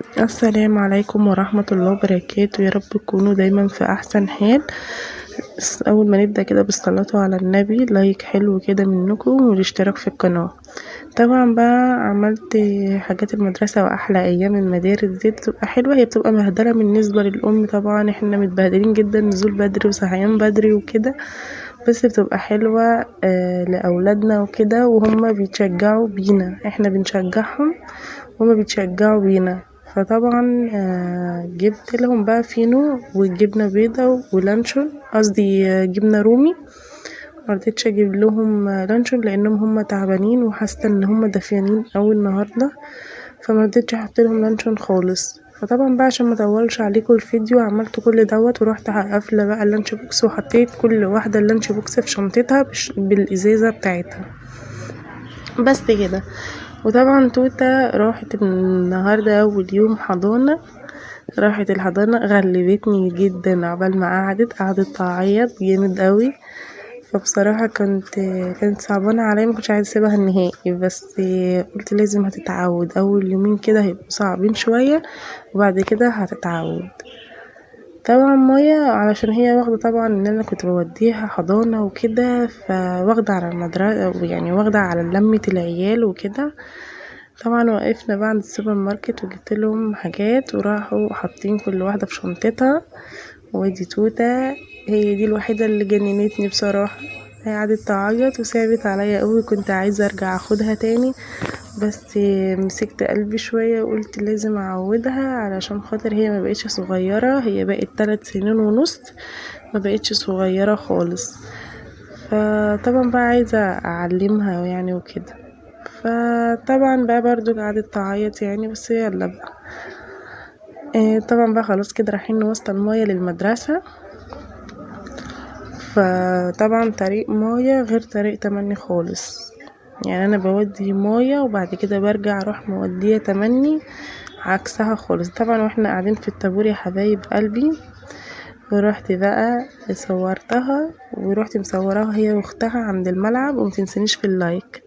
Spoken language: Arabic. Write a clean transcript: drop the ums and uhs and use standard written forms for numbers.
السلام عليكم ورحمة الله وبركاته. يا رب تكونوا دايما في احسن حال. اول ما نبدأ كده بالصلاة على النبي، لايك حلو كده منكم والاشتراك في القناة. طبعا بقى عملت حاجات المدرسة واحلى ايام المدارس دي بتبقى حلوة، هي بتبقى مهدلة بالنسبة للام، طبعا احنا متبهدلين جدا، نزول بدري وصحيان بدري وكده، بس بتبقى حلوة لأولادنا وكده، وهم بيتشجعوا بينا، احنا بنشجعهم وهما بيتشجعوا بينا. فطبعا جبت لهم بقى فينو وجبنة بيضة ولانشون، قصدي جبنة رومي. مرضتش اجيب لهم لانشون لانهم هما تعبانين وحاسه ان هما دافيانين اوي النهارده، فمرضتش احط لهم لانشون خالص. فطبعا بقى عشان ما اطولش عليكم الفيديو، عملت كل دوت ورحت قافله بقى اللانش بوكس، وحطيت كل واحده اللانش بوكس في شنطتها بالازازه بتاعتها، بس كده. وطبعا توتة راحت النهاردة أول يوم حضانة، راحت الحضانة غلبتني جدا، عبال ما قعدت تعيط جامد قوي. فبصراحة كانت صعبانة عليا، مكنتش عايزة اسيبها النهائي، بس قلت لازم هتتعود، اول يومين كده هيبقوا صعبين شوية وبعد كده هتتعود. طبعا مايا علشان هي واخدة طبعا ان انا كنت بوديها حضانة وكده، فواخدة على المدرسة، يعني واخدة على لمة العيال وكده. طبعا وقفنا بقى عند السوبر ماركت وجبت لهم حاجات، وراحوا حاطين كل واحدة في شنطتها. ودي توتة هي دي الوحيدة اللي جننتني بصراحة، هي قعدت تعيط وصعبت عليا قوي، كنت عايزة ارجع اخدها تاني، بس مسكت قلبي شوية وقلت لازم اعودها علشان خاطر هي ما بقتش صغيرة، هي بقت 3 سنين ونص، ما بقتش صغيرة خالص. فطبعا بقى عايزة اعلمها يعني وكده. فطبعا بقى برضو قعدت تعيط يعني، بس يلا بقى. طبعا بقى خلاص كده رايحين نوصل مايا للمدرسة. فطبعا طريق مايا غير طريق تمني خالص، يعني انا بودي مايا وبعد كده برجع اروح مودية تمني، عكسها خالص. طبعا واحنا قاعدين في الطابور يا حبايب قلبي، ورحت بقى صورتها ورحت مصوراها هي واختها عند الملعب، ومتنسنيش في اللايك.